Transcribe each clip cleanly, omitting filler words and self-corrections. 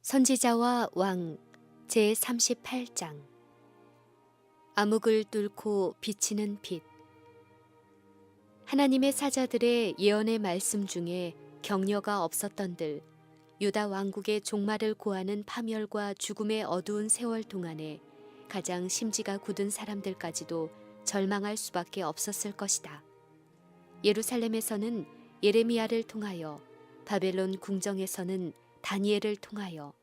선지자와 왕 제38장. 암흑을 뚫고 비치는 빛. 하나님의 사자들의 예언의 말씀 중에 격려가 없었던들 유다 왕국의 종말을 고하는 파멸과 죽음의 어두운 세월 동안에 가장 심지가 굳은 사람들까지도 절망할 수밖에 없었을 것이다. 예루살렘에서는 예레미야를 통하여, 바벨론 궁정에서는 다니엘을 통하여,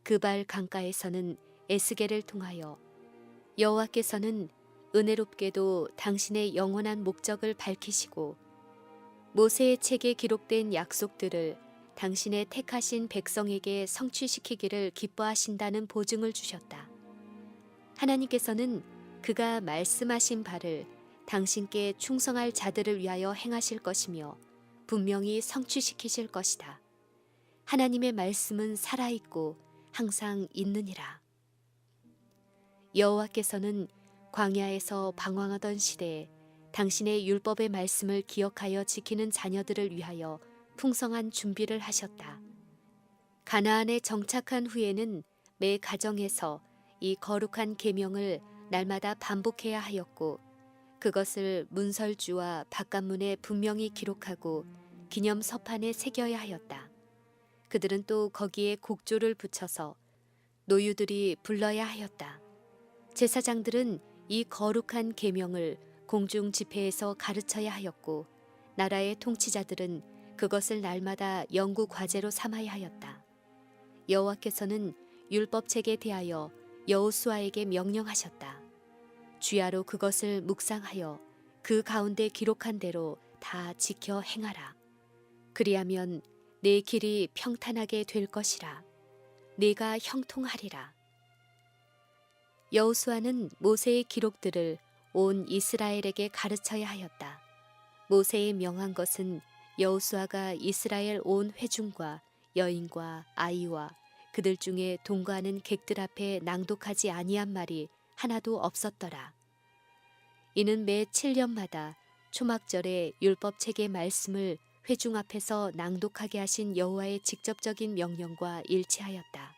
그발 강가에서는 에스겔을 통하여 여호와께서는 은혜롭게도 당신의 영원한 목적을 밝히시고 모세의 책에 기록된 약속들을 당신의 택하신 백성에게 성취시키기를 기뻐하신다는 보증을 주셨다. 하나님께서는 그가 말씀하신 바를 당신께 충성할 자들을 위하여 행하실 것이며 분명히 성취시키실 것이다. 하나님의 말씀은 살아있고 항상 있느니라. 여호와께서는 광야에서 방황하던 시대에 당신의 율법의 말씀을 기억하여 지키는 자녀들을 위하여 풍성한 준비를 하셨다. 가나안에 정착한 후에는 매 가정에서 이 거룩한 계명을 날마다 반복해야 하였고 그것을 문설주와 바깥문에 분명히 기록하고 기념 서판에 새겨야 하였다. 그들은 또 거기에 곡조를 붙여서 노유들이 불러야 하였다. 제사장들은 이 거룩한 계명을 공중 집회에서 가르쳐야 하였고 나라의 통치자들은 그것을 날마다 연구 과제로 삼아야 하였다. 여호와께서는 율법책에 대하여 여호수아에게 명령하셨다. 주야로 그것을 묵상하여 그 가운데 기록한 대로 다 지켜 행하라. 그리하면 내 길이 평탄하게 될 것이라. 내가 형통하리라. 여호수아는 모세의 기록들을 온 이스라엘에게 가르쳐야 하였다. 모세의 명한 것은 여호수아가 이스라엘 온 회중과 여인과 아이와 그들 중에 동거하는 객들 앞에 낭독하지 아니한 말이 하나도 없었더라. 이는 매 7년마다 초막절에 율법책의 말씀을 회중 앞에서 낭독하게 하신 여호와의 직접적인 명령과 일치하였다.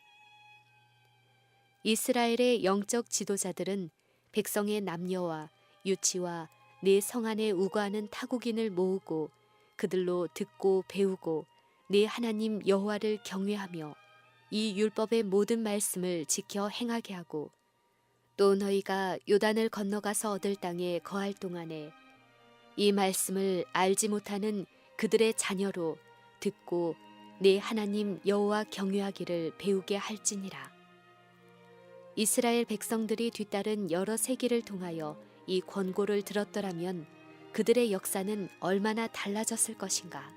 이스라엘의 영적 지도자들은 백성의 남녀와 유치와 내 성 안에 우거하는 타국인을 모으고 그들로 듣고 배우고 내 하나님 여호와를 경외하며 이 율법의 모든 말씀을 지켜 행하게 하고 또 너희가 요단을 건너가서 얻을 땅에 거할 동안에 이 말씀을 알지 못하는 그들의 자녀로 듣고 내 하나님 여호와 경외하기를 배우게 할지니라. 이스라엘 백성들이 뒤따른 여러 세기를 통하여 이 권고를 들었더라면 그들의 역사는 얼마나 달라졌을 것인가.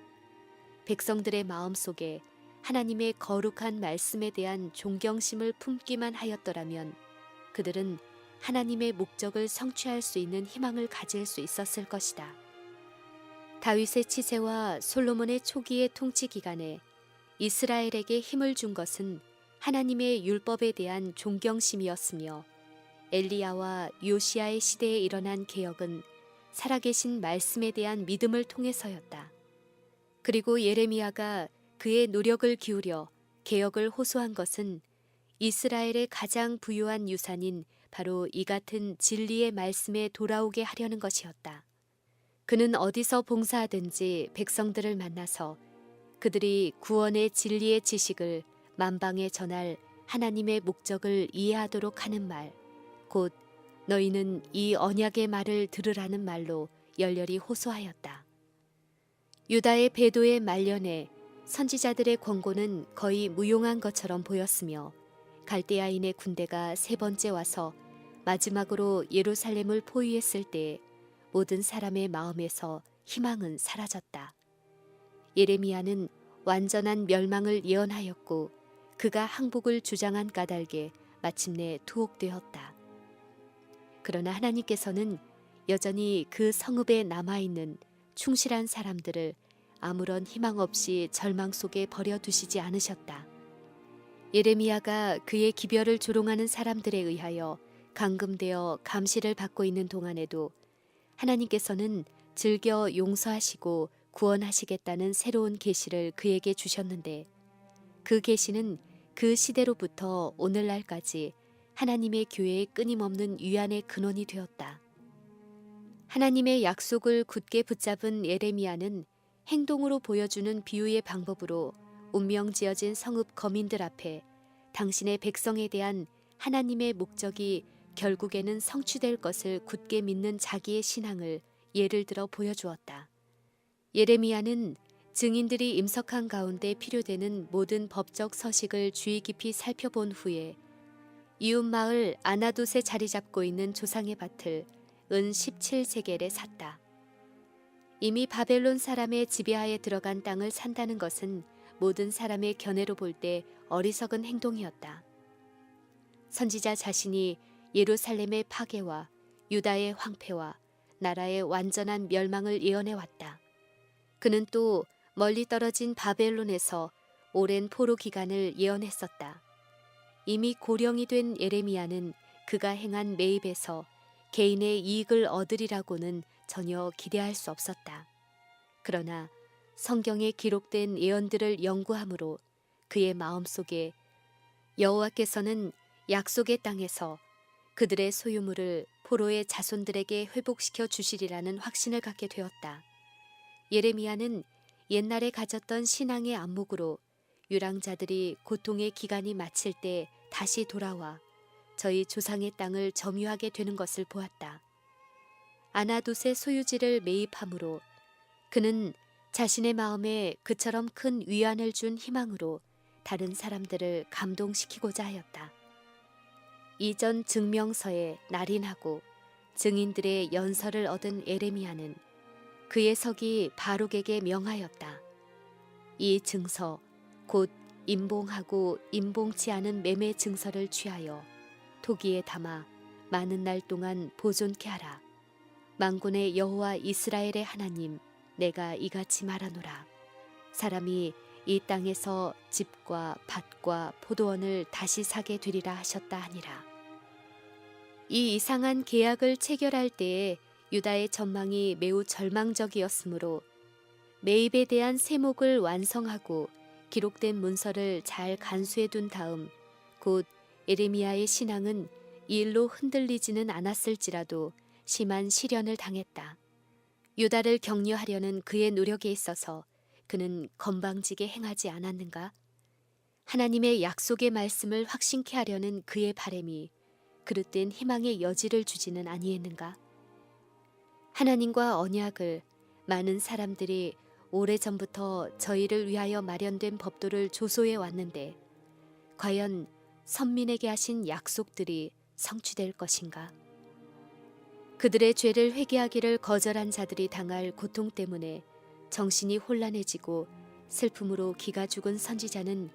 백성들의 마음속에 하나님의 거룩한 말씀에 대한 존경심을 품기만 하였더라면 그들은 하나님의 목적을 성취할 수 있는 희망을 가질 수 있었을 것이다. 다윗의 치세와 솔로몬의 초기의 통치 기간에 이스라엘에게 힘을 준 것은 하나님의 율법에 대한 존경심이었으며 엘리야와 요시야의 시대에 일어난 개혁은 살아계신 말씀에 대한 믿음을 통해서였다. 그리고 예레미야가 그의 노력을 기울여 개혁을 호소한 것은 이스라엘의 가장 부유한 유산인 바로 이 같은 진리의 말씀에 돌아오게 하려는 것이었다. 그는 어디서 봉사하든지 백성들을 만나서 그들이 구원의 진리의 지식을 만방에 전할 하나님의 목적을 이해하도록 하는 말, 곧 너희는 이 언약의 말을 들으라는 말로 열렬히 호소하였다. 유다의 배도의 말년에 선지자들의 권고는 거의 무용한 것처럼 보였으며 갈대아인의 군대가 세 번째 와서 마지막으로 예루살렘을 포위했을 때 모든 사람의 마음에서 희망은 사라졌다. 예레미야는 완전한 멸망을 예언하였고 그가 항복을 주장한 까닭에 마침내 투옥되었다. 그러나 하나님께서는 여전히 그 성읍에 남아있는 충실한 사람들을 아무런 희망 없이 절망 속에 버려두시지 않으셨다. 예레미야가 그의 기별을 조롱하는 사람들에 의하여 감금되어 감시를 받고 있는 동안에도 하나님께서는 즐겨 용서하시고 구원하시겠다는 새로운 계시를 그에게 주셨는데 그 계시는 그 시대로부터 오늘날까지 하나님의 교회의 끊임없는 위안의 근원이 되었다. 하나님의 약속을 굳게 붙잡은 예레미야는 행동으로 보여주는 비유의 방법으로 운명지어진 성읍 거민들 앞에 당신의 백성에 대한 하나님의 목적이 결국에는 성취될 것을 굳게 믿는 자기의 신앙을 예를 들어 보여주었다. 예레미야는 증인들이 임석한 가운데 필요되는 모든 법적 서식을 주의 깊이 살펴본 후에 이웃마을 아나돗에 자리 잡고 있는 조상의 밭을 은 17세겔에 샀다. 이미 바벨론 사람의 지배하에 들어간 땅을 산다는 것은 모든 사람의 견해로 볼 때 어리석은 행동이었다. 선지자 자신이 예루살렘의 파괴와 유다의 황폐와 나라의 완전한 멸망을 예언해왔다. 그는 또 멀리 떨어진 바벨론에서 오랜 포로 기간을 예언했었다. 이미 고령이 된 예레미야는 그가 행한 매입에서 개인의 이익을 얻으리라고는 전혀 기대할 수 없었다. 그러나 성경에 기록된 예언들을 연구함으로 그의 마음속에 여호와께서는 약속의 땅에서 그들의 소유물을 포로의 자손들에게 회복시켜 주시리라는 확신을 갖게 되었다. 예레미야는 옛날에 가졌던 신앙의 안목으로 유랑자들이 고통의 기간이 마칠 때 다시 돌아와 저희 조상의 땅을 점유하게 되는 것을 보았다. 아나돗의 소유지를 매입함으로 그는 자신의 마음에 그처럼 큰 위안을 준 희망으로 다른 사람들을 감동시키고자 하였다. 이전 증명서에 날인하고 증인들의 연설을 얻은 예레미야는 그의 석이 바룩에게 명하였다. 이 증서 곧 임봉하고 임봉치 않은 매매 증서를 취하여 토기에 담아 많은 날 동안 보존케 하라. 만군의 여호와 이스라엘의 하나님 내가 이같이 말하노라. 사람이 이 땅에서 집과 밭과 포도원을 다시 사게 되리라 하셨다 하니라. 이 이상한 계약을 체결할 때에 유다의 전망이 매우 절망적이었으므로 매입에 대한 세목을 완성하고 기록된 문서를 잘 간수해 둔 다음 곧 예레미야의 신앙은 이 일로 흔들리지는 않았을지라도 심한 시련을 당했다. 유다를 격려하려는 그의 노력에 있어서 그는 건방지게 행하지 않았는가? 하나님의 약속의 말씀을 확신케 하려는 그의 바람이 그릇된 희망의 여지를 주지는 아니했는가? 하나님과 언약을 많은 사람들이 오래전부터 저희를 위하여 마련된 법도를 조소해 왔는데 과연 선민에게 하신 약속들이 성취될 것인가? 그들의 죄를 회개하기를 거절한 자들이 당할 고통 때문에 정신이 혼란해지고 슬픔으로 기가 죽은 선지자는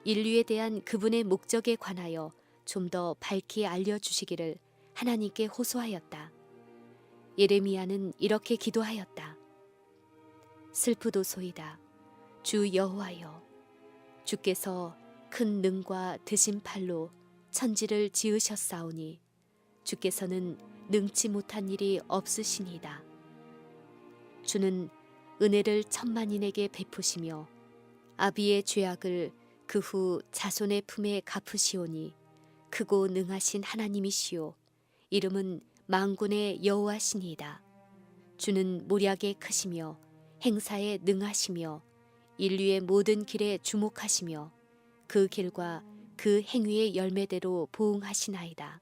인류에 대한 그분의 목적에 관하여 좀 더 밝히 알려주시기를 하나님께 호소하였다. 예레미야는 이렇게 기도하였다. 슬프도소이다. 주 여호와여, 주께서 큰 능과 드신 팔로 천지를 지으셨사오니 주께서는 능치 못한 일이 없으시니이다. 주는 은혜를 천만인에게 베푸시며 아비의 죄악을 그 후 자손의 품에 갚으시오니 크고 능하신 하나님이시오. 이름은 만군의 여호와시니이다. 주는 모략에 크시며 행사에 능하시며 인류의 모든 길에 주목하시며 그 길과 그 행위의 열매대로 보응하시나이다.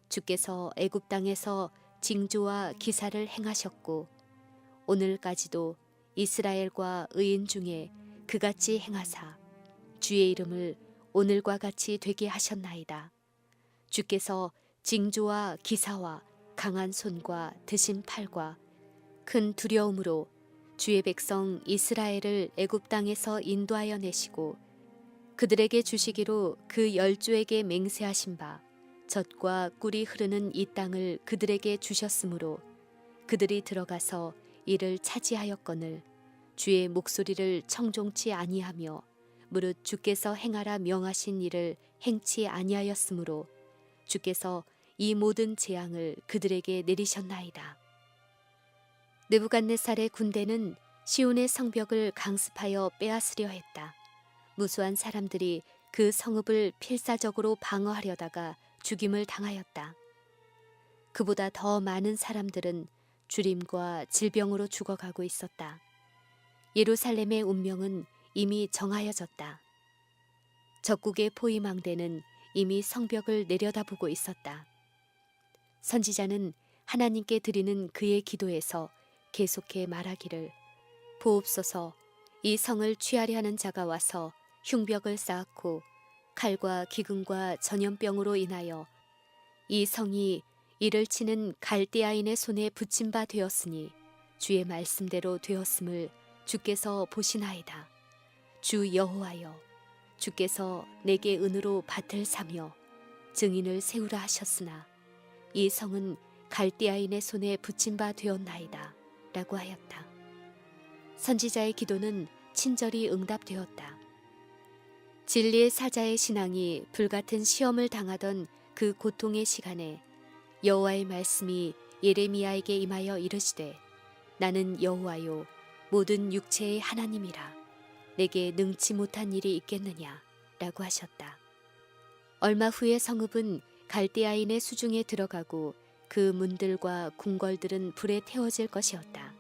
주께서 애굽 땅에서 징조와 기사를 행하셨고 오늘까지도 이스라엘과 의인 중에 그같이 행하사 주의 이름을 오늘과 같이 되게 하셨나이다. 주께서 징조와 기사와 강한 손과 드신 팔과 큰 두려움으로 주의 백성 이스라엘을 애굽 땅에서 인도하여 내시고 그들에게 주시기로 그 열조에게 맹세하신 바 젖과 꿀이 흐르는 이 땅을 그들에게 주셨으므로 그들이 들어가서 이를 차지하였거늘 주의 목소리를 청종치 아니하며 무릇 주께서 행하라 명하신 일을 행치 아니하였으므로 주께서 이 모든 재앙을 그들에게 내리셨나이다. 느부갓네살의 군대는 시온의 성벽을 강습하여 빼앗으려 했다. 무수한 사람들이 그 성읍을 필사적으로 방어하려다가 죽임을 당하였다. 그보다 더 많은 사람들은 주림과 질병으로 죽어가고 있었다. 예루살렘의 운명은 이미 정하여졌다. 적국의 포위망대는 이미 성벽을 내려다보고 있었다. 선지자는 하나님께 드리는 그의 기도에서 계속해 말하기를, 보옵소서, 이 성을 취하려 하는 자가 와서 흉벽을 쌓고 칼과 기근과 전염병으로 인하여 이 성이 이를 치는 갈대아인의 손에 붙임 바 되었으니 주의 말씀대로 되었음을 주께서 보시나이다. 주 여호와여, 주께서 내게 은으로 밭을 사며 증인을 세우라 하셨으나 이 성은 갈대아인의 손에 붙임 바 되었나이다 라고 하였다. 선지자의 기도는 친절히 응답되었다. 진리의 사자의 신앙이 불같은 시험을 당하던 그 고통의 시간에 여호와의 말씀이 예레미야에게 임하여 이르시되, 나는 여호와요 모든 육체의 하나님이라. 내게 능치 못한 일이 있겠느냐 라고 하셨다. 얼마 후에 성읍은 갈대아인의 수중에 들어가고 그 문들과 궁궐들은 불에 태워질 것이었다.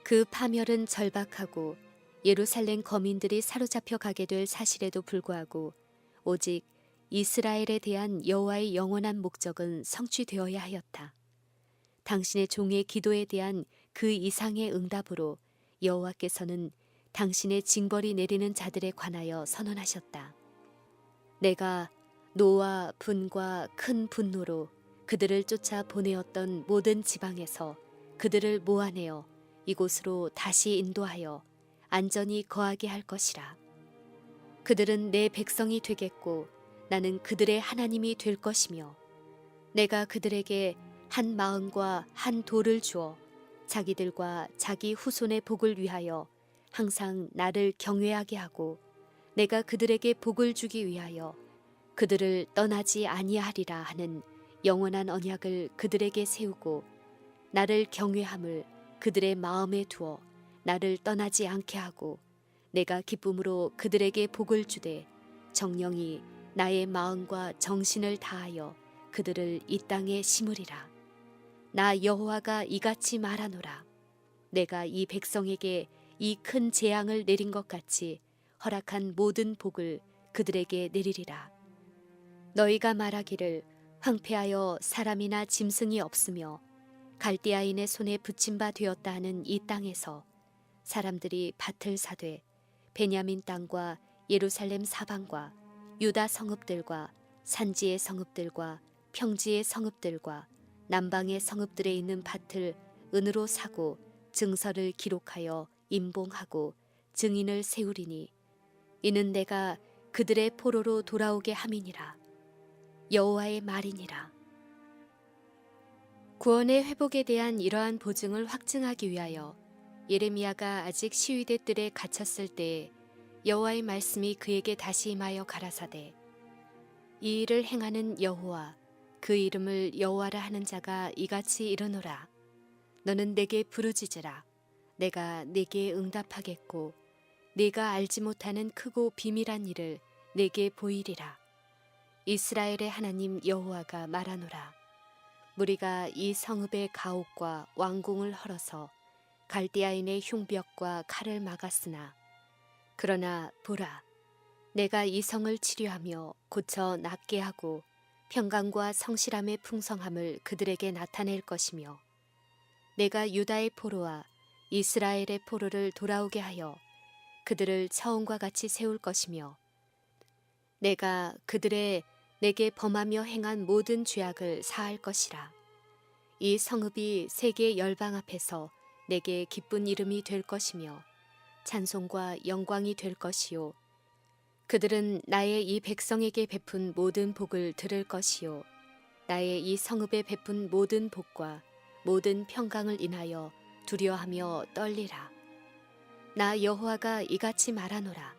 그 파멸은 절박하고 예루살렘 거민들이 사로잡혀 가게 될 사실에도 불구하고 오직 이스라엘에 대한 여호와의 영원한 목적은 성취되어야 하였다. 당신의 종의 기도에 대한 그 이상의 응답으로 여호와께서는 당신의 징벌이 내리는 자들에 관하여 선언하셨다. 내가 노와 분과 큰 분노로 그들을 쫓아 보내었던 모든 지방에서 그들을 모아내어 이곳으로 다시 인도하여 안전히 거하게 할 것이라. 그들은 내 백성이 되겠고 나는 그들의 하나님이 될 것이며, 내가 그들에게 한 마음과 한 도를 주어 자기들과 자기 후손의 복을 위하여 항상 나를 경외하게 하고, 내가 그들에게 복을 주기 위하여 그들을 떠나지 아니하리라 하는 영원한 언약을 그들에게 세우고, 나를 경외함을 그들의 마음에 두어 나를 떠나지 않게 하고, 내가 기쁨으로 그들에게 복을 주되 정령이 나의 마음과 정신을 다하여 그들을 이 땅에 심으리라. 나 여호와가 이같이 말하노라. 내가 이 백성에게 이 큰 재앙을 내린 것 같이 허락한 모든 복을 그들에게 내리리라. 너희가 말하기를 황폐하여 사람이나 짐승이 없으며 갈대아인의 손에 붙임 바 되었다 하는 이 땅에서 사람들이 밭을 사되 베냐민 땅과 예루살렘 사방과 유다 성읍들과 산지의 성읍들과 평지의 성읍들과 남방의 성읍들에 있는 밭을 은으로 사고 증서를 기록하여 임봉하고 증인을 세우리니 이는 내가 그들의 포로로 돌아오게 함이니라. 여호와의 말이니라. 구원의 회복에 대한 이러한 보증을 확증하기 위하여 예레미야가 아직 시위대 뜰에 갇혔을 때에 여호와의 말씀이 그에게 다시 임하여 가라사대, 이 일을 행하는 여호와, 그 이름을 여호와라 하는 자가 이같이 이르노라. 너는 내게 부르짖으라. 내가 내게 응답하겠고 네가 알지 못하는 크고 비밀한 일을 내게 보이리라. 이스라엘의 하나님 여호와가 말하노라. 무리가 이 성읍의 가옥과 왕궁을 헐어서 갈대아인의 흉벽과 칼을 막았으나, 그러나 보라, 내가 이 성을 치료하며 고쳐 낫게 하고 평강과 성실함의 풍성함을 그들에게 나타낼 것이며, 내가 유다의 포로와 이스라엘의 포로를 돌아오게 하여 그들을 처음과 같이 세울 것이며, 내가 그들의 내게 범하며 행한 모든 죄악을 사할 것이라. 이 성읍이 세계 열방 앞에서 내게 기쁜 이름이 될 것이며 찬송과 영광이 될 것이요, 그들은 나의 이 백성에게 베푼 모든 복을 들을 것이요, 나의 이 성읍에 베푼 모든 복과 모든 평강을 인하여 두려워하며 떨리라. 나 여호와가 이같이 말하노라.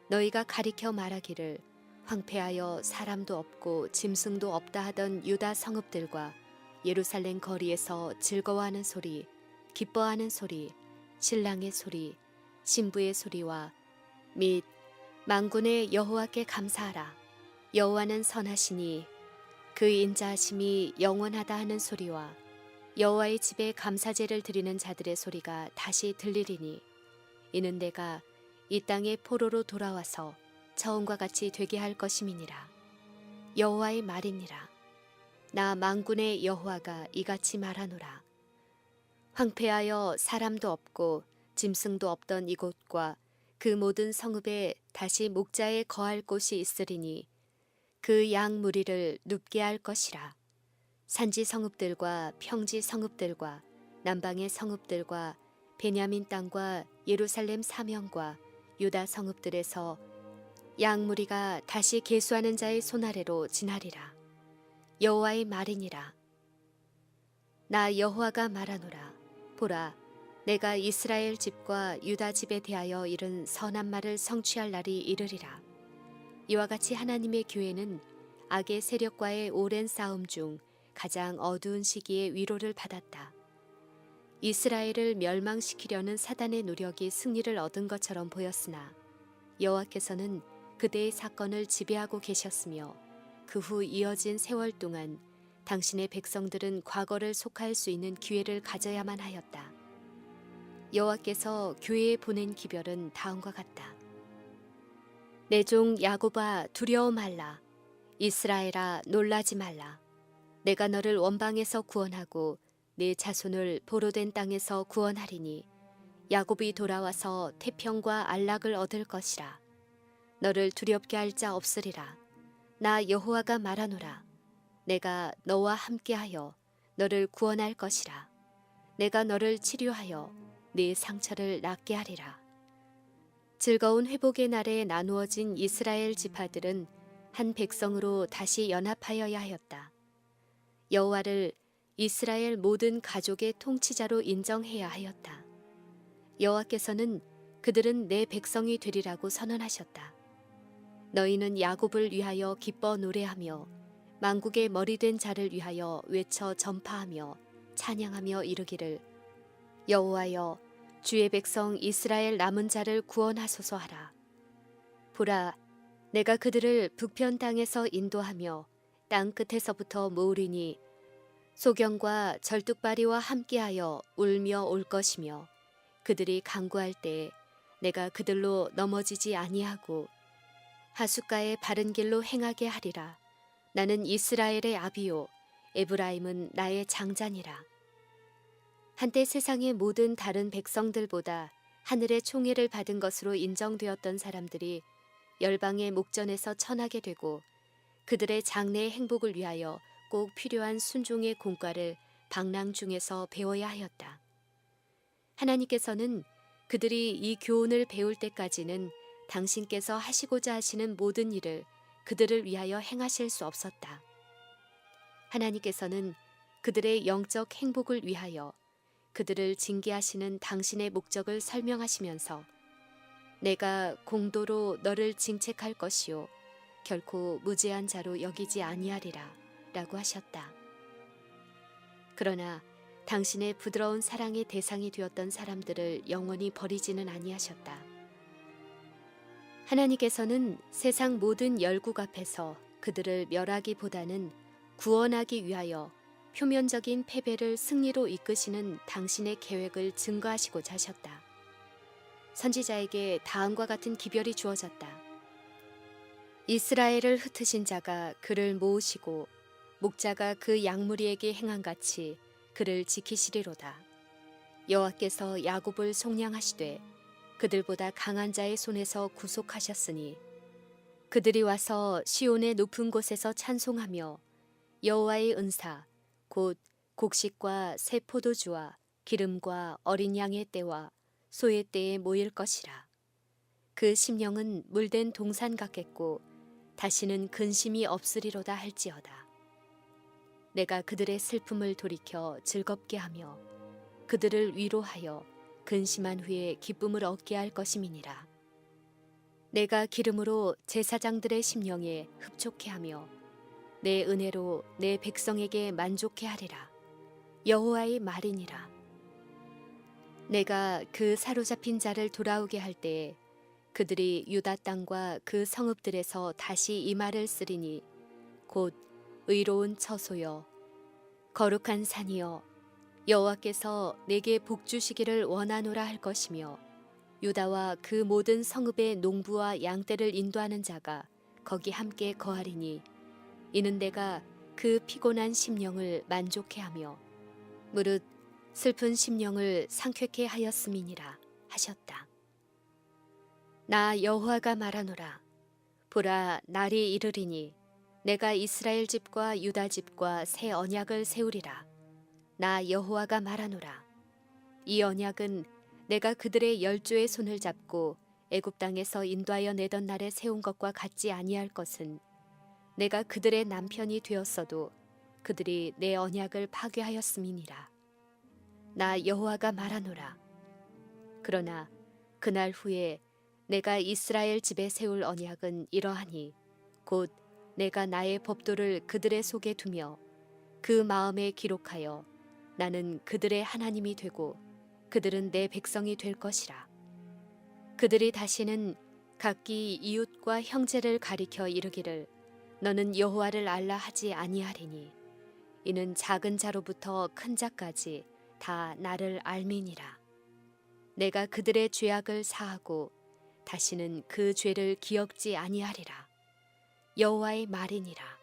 너희가 가리켜 말하기를 황폐하여 사람도 없고 짐승도 없다 하던 유다 성읍들과 예루살렘 거리에서 즐거워하는 소리, 기뻐하는 소리, 신랑의 소리, 신부의 소리와 및 만군의 여호와께 감사하라. 여호와는 선하시니 그 인자하심이 영원하다 하는 소리와 여호와의 집에 감사제를 드리는 자들의 소리가 다시 들리리니 이는 내가 이 땅에 포로로 돌아와서 처음과 같이 되게 할 것임이니라. 여호와의 말이니라. 나 만군의 여호와가 이같이 말하노라. 황폐하여 사람도 없고 짐승도 없던 이곳과 그 모든 성읍에 다시 목자에 거할 곳이 있으리니 그 양 무리를 눕게 할 것이라. 산지 성읍들과 평지 성읍들과 남방의 성읍들과 베냐민 땅과 예루살렘 사면과 유다 성읍들에서 양 무리가 다시 계수하는 자의 손 아래로 지나리라. 여호와의 말이니라. 나 여호와가 말하노라. 보라, 내가 이스라엘 집과 유다 집에 대하여 이른 선한 말을 성취할 날이 이르리라. 이와 같이 하나님의 교회는 악의 세력과의 오랜 싸움 중 가장 어두운 시기에 위로를 받았다. 이스라엘을 멸망시키려는 사단의 노력이 승리를 얻은 것처럼 보였으나 여호와께서는 그대의 사건을 지배하고 계셨으며 그 후 이어진 세월 동안 당신의 백성들은 과거를 속할 수 있는 기회를 가져야만 하였다. 여호와께서 교회에 보낸 기별은 다음과 같다. 내 종 야곱아 두려워 말라. 이스라엘아 놀라지 말라. 내가 너를 원방에서 구원하고 내 자손을 보로된 땅에서 구원하리니 야곱이 돌아와서 태평과 안락을 얻을 것이라. 너를 두렵게 할 자 없으리라. 나 여호와가 말하노라. 내가 너와 함께하여 너를 구원할 것이라. 내가 너를 치료하여 네 상처를 낫게 하리라. 즐거운 회복의 날에 나누어진 이스라엘 지파들은 한 백성으로 다시 연합하여야 하였다. 여호와를 이스라엘 모든 가족의 통치자로 인정해야 하였다. 여호와께서는 그들은 내 백성이 되리라고 선언하셨다. 너희는 야곱을 위하여 기뻐 노래하며 만국의 머리된 자를 위하여 외쳐 전파하며 찬양하며 이르기를 여호와여 주의 백성 이스라엘 남은 자를 구원하소서 하라. 보라, 내가 그들을 북편 땅에서 인도하며 땅 끝에서부터 모으리니 소경과 절뚝발이와 함께하여 울며 올 것이며 그들이 간구할 때에 내가 그들로 넘어지지 아니하고 하숫가의 바른 길로 행하게 하리라. 나는 이스라엘의 아비요 에브라임은 나의 장자니라. 한때 세상의 모든 다른 백성들보다 하늘의 총애를 받은 것으로 인정되었던 사람들이 열방의 목전에서 천하게 되고 그들의 장래의 행복을 위하여 꼭 필요한 순종의 공과를 방랑 중에서 배워야 하였다. 하나님께서는 그들이 이 교훈을 배울 때까지는 당신께서 하시고자 하시는 모든 일을 그들을 위하여 행하실 수 없었다. 하나님께서는 그들의 영적 행복을 위하여 그들을 징계하시는 당신의 목적을 설명하시면서 내가 공도로 너를 징책할 것이요 결코 무죄한 자로 여기지 아니하리라 라고 하셨다. 그러나 당신의 부드러운 사랑의 대상이 되었던 사람들을 영원히 버리지는 아니하셨다. 하나님께서는 세상 모든 열국 앞에서 그들을 멸하기보다는 구원하기 위하여 표면적인 패배를 승리로 이끄시는 당신의 계획을 증거하시고자 하셨다. 선지자에게 다음과 같은 기별이 주어졌다. 이스라엘을 흩으신 자가 그를 모으시고 목자가 그 양무리에게 행한 같이 그를 지키시리로다. 여호와께서 야곱을 속량하시되 그들보다 강한 자의 손에서 구속하셨으니 그들이 와서 시온의 높은 곳에서 찬송하며 여호와의 은사 곧 곡식과 새 포도주와 기름과 어린 양의 떼와 소의 떼에 모일 것이라. 그 심령은 물된 동산 같겠고 다시는 근심이 없으리로다 할지어다. 내가 그들의 슬픔을 돌이켜 즐겁게 하며 그들을 위로하여 근심한 후에 기쁨을 얻게 할 것임이니라. 내가 기름으로 제사장들의 심령에 흡족해 하며 내 은혜로 내 백성에게 만족해 하리라. 여호와의 말이니라. 내가 그 사로잡힌 자를 돌아오게 할 때에 그들이 유다 땅과 그 성읍들에서 다시 이 말을 쓰리니 곧 의로운 처소여 거룩한 산이여 여호와께서 내게 복 주시기를 원하노라 할 것이며 유다와 그 모든 성읍의 농부와 양떼를 인도하는 자가 거기 함께 거하리니 이는 내가 그 피곤한 심령을 만족해 하며 무릇 슬픈 심령을 상쾌케 하였음이니라 하셨다. 나 여호와가 말하노라. 보라 날이 이르리니 내가 이스라엘 집과 유다 집과 새 언약을 세우리라. 나 여호와가 말하노라. 이 언약은 내가 그들의 열조의 손을 잡고 애굽 땅에서 인도하여 내던 날에 세운 것과 같지 아니할 것은 내가 그들의 남편이 되었어도 그들이 내 언약을 파괴하였음이니라. 나 여호와가 말하노라. 그러나 그날 후에 내가 이스라엘 집에 세울 언약은 이러하니 곧 내가 나의 법도를 그들의 속에 두며 그 마음에 기록하여 나는 그들의 하나님이 되고 그들은 내 백성이 될 것이라. 그들이 다시는 각기 이웃과 형제를 가리켜 이르기를 너는 여호와를 알라 하지 아니하리니 이는 작은 자로부터 큰 자까지 다 나를 알미니라. 내가 그들의 죄악을 사하고 다시는 그 죄를 기억지 아니하리라. 여호와의 말이니라.